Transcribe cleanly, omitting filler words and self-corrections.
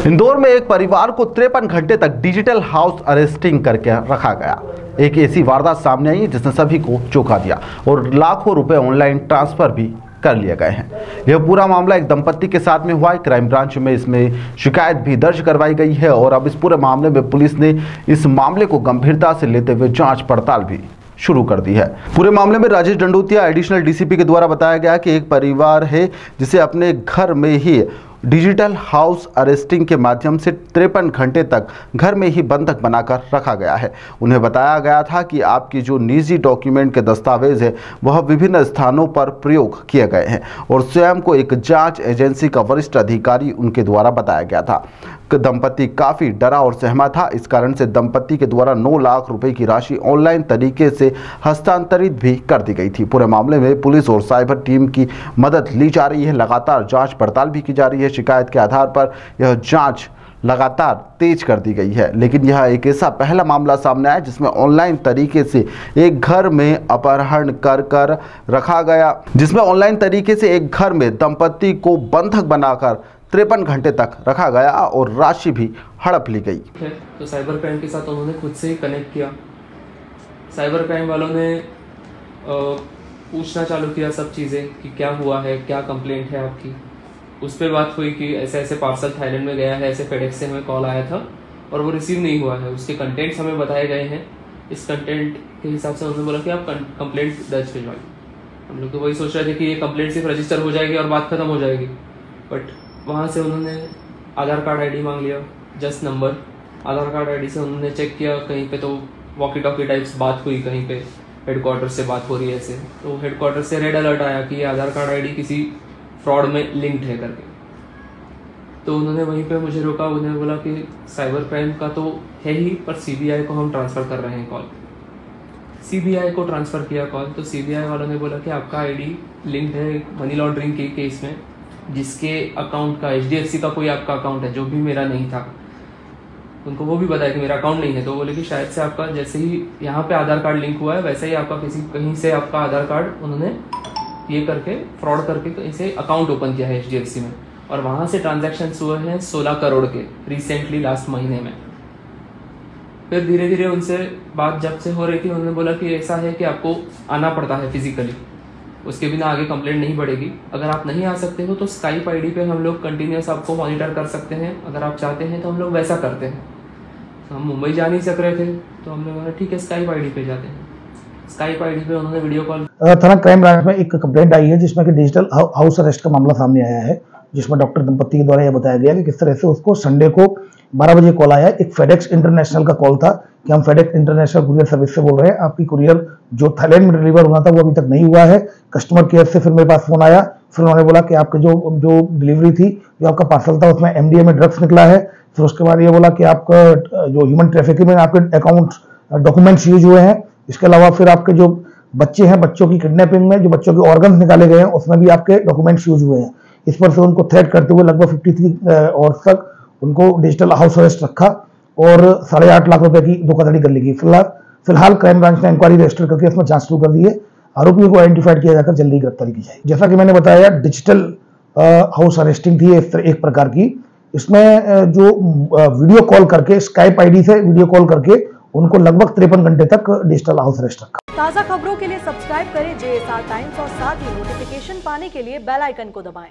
इंदौर में एक परिवार को 53 घंटे तक डिजिटल हाउस अरेस्टिंग करके रखा गया। एक ऐसी वारदात सामने आई जिसने सभी को चौंका दिया और लाखों रुपए ऑनलाइन ट्रांसफर भी कर लिए गए हैं। यह पूरा मामला एक दंपति के साथ में हुआ है। क्राइम ब्रांच में इसमें शिकायत भी दर्ज करवाई गई है और अब इस पूरे मामले में पुलिस ने इस मामले को गंभीरता से लेते हुए जांच पड़ताल भी शुरू कर दी है। पूरे मामले में राजेश डंडोतिया एडिशनल डीसीपी के द्वारा बताया गया कि एक परिवार है जिसे अपने घर में ही डिजिटल हाउस अरेस्टिंग के माध्यम से 53 घंटे तक घर में ही बंधक बनाकर रखा गया है। उन्हें बताया गया था कि आपकी जो निजी डॉक्यूमेंट के दस्तावेज है वह विभिन्न स्थानों पर प्रयोग किए गए हैं और स्वयं को एक जांच एजेंसी का वरिष्ठ अधिकारी उनके द्वारा बताया गया था। दंपति काफ़ी डरा और सहमा था। इस कारण से दंपति के द्वारा 9 लाख रुपए की राशि ऑनलाइन तरीके से हस्तांतरित भी कर दी गई थी। पूरे मामले में पुलिस और साइबर टीम की मदद ली जा रही है। लगातार जांच पड़ताल भी की जा रही है। शिकायत के आधार पर यह जांच लगातार तेज कर दी गई है। लेकिन यह एक ऐसा पहला मामला सामने आया जिसमें ऑनलाइन तरीके से एक घर में अपहरण कर रखा गया, जिसमें ऑनलाइन तरीके से एक घर में दंपति को बंधक बनाकर 53 घंटे तक रखा गया और राशि भी हड़प ली गई। तो साइबर क्राइम के साथ उन्होंने खुद से ही कनेक्ट किया। साइबर क्राइम वालों ने पूछना चालू किया सब चीज़ें कि क्या हुआ है, क्या कंप्लेंट है आपकी। उस पर बात हुई कि ऐसे ऐसे पार्सल थाईलैंड में गया है, ऐसे फेडेक्स से हमें कॉल आया था और वो रिसीव नहीं हुआ है। उसके कंटेंट्स हमें बताए गए हैं। इस कंटेंट के हिसाब से उन्होंने बोला कि आप कंप्लेंट दर्ज भिजवाइए। हम लोग तो वही सोच रहे थे कि ये कंप्लेंट सिर्फ रजिस्टर हो जाएगी और बात खत्म हो जाएगी, बट वहाँ से उन्होंने आधार कार्ड आईडी मांग लिया, जस्ट नंबर। आधार कार्ड आईडी से उन्होंने चेक किया, कहीं पे तो वॉकी टॉकी टाइप्स बात हुई, कहीं पे हेडक्वार्टर से बात हो रही है ऐसे। तो हेडक्वार्टर से रेड अलर्ट आया कि ये आधार कार्ड आईडी किसी फ्रॉड में लिंक्ड है करके। तो उन्होंने वहीं पे मुझे रोका। उन्होंने बोला कि साइबर क्राइम का तो है ही, पर सीबीआई को हम ट्रांसफ़र कर रहे हैं कॉल। सीबीआई को ट्रांसफ़र किया कॉल, तो सीबीआई वालों ने बोला कि आपका आईडी लिंक्ड है मनी लॉन्ड्रिंग के केस में, जिसके अकाउंट का HDFC का कोई आपका अकाउंट है जो भी मेरा नहीं था। उनको वो भी बताया कि मेरा अकाउंट नहीं है। तो बोले कि शायद से आपका जैसे ही यहाँ पे आधार कार्ड लिंक हुआ है वैसे ही आपका कहीं से आपका आधार कार्ड उन्होंने ये करके फ्रॉड करके कहीं से अकाउंट ओपन किया है HDFC में, और वहाँ से ट्रांजेक्शन हुए हैं 16 करोड़ के रिसेंटली लास्ट महीने में। फिर धीरे धीरे उनसे बात जब से हो रही थी उन्होंने बोला कि ऐसा है कि आपको आना पड़ता है फिजिकली, उसके बिना आगे कंप्लेंट नहीं बढ़ेगी। अगर आप नहीं आ सकते हो तो स्काइप आईडी पे हम लोग कंटिन्यूस आपको मॉनिटर कर सकते हैं। अगर आप चाहते हैं तो हम लोग वैसा करते हैं। तो हम मुंबई जा नहीं सक रहे थे तो हमने बोला ठीक है स्काइप आईडी पे जाते हैं। स्काइप आईडी पे उन्होंने वीडियो कॉल। थाना क्राइम ब्रांच में एक कंप्लेंट आई है जिसमें कि डिजिटल हाउस अरेस्ट का मामला सामने आया है, जिसमें डॉक्टर दंपति के द्वारा यह बताया गया कि किस तरह से उसको संडे को 12 बजे कॉल आया। एक फेडेक्स इंटरनेशनल का कॉल था कि हम फेडेक्स इंटरनेशनल कुरियर सर्विस से बोल रहे हैं, आपकी कुरियर जो थाईलैंड में डिलीवर होना था वो अभी तक नहीं हुआ है। कस्टमर केयर से फिर मेरे पास फोन आया। फिर उन्होंने बोला कि आपके जो डिलीवरी थी, जो आपका पार्सल था उसमें MDMA ड्रग्स निकला है। फिर उसके बाद ये बोला कि आपका जो ह्यूमन ट्रैफिकिंग में आपके अकाउंट डॉक्यूमेंट्स यूज हुए हैं। इसके अलावा फिर आपके जो बच्चे हैं, बच्चों की किडनैपिंग में जो बच्चों के ऑर्गन्स निकाले गए हैं उसमें भी आपके डॉक्यूमेंट्स यूज हुए हैं। इस पर से उनको थ्रेट करते हुए लगभग 53 और तक उनको डिजिटल हाउस अरेस्ट रखा और 8.5 लाख रुपए की धोखाधड़ी कर ली गई। फिलहाल क्राइम ब्रांच ने इंक्वायरी रजिस्टर करके इसमें जांच शुरू कर दी है। आरोपियों को आइडेंटिफाइड किया जाकर जल्दी गिरफ्तारी की जाएगी। जैसा कि मैंने बताया, डिजिटल हाउस अरेस्टिंग थी एक प्रकार की। इसमें जो वीडियो कॉल करके स्काइप आईडी से वीडियो कॉल करके उनको लगभग 53 घंटे तक डिजिटल हाउस अरेस्ट रखा। ताज़ा खबरों के लिए सब्सक्राइब करें JSR टाइम्स और साथ ही नोटिफिकेशन पाने के लिए बेल आइकन को दबाएं।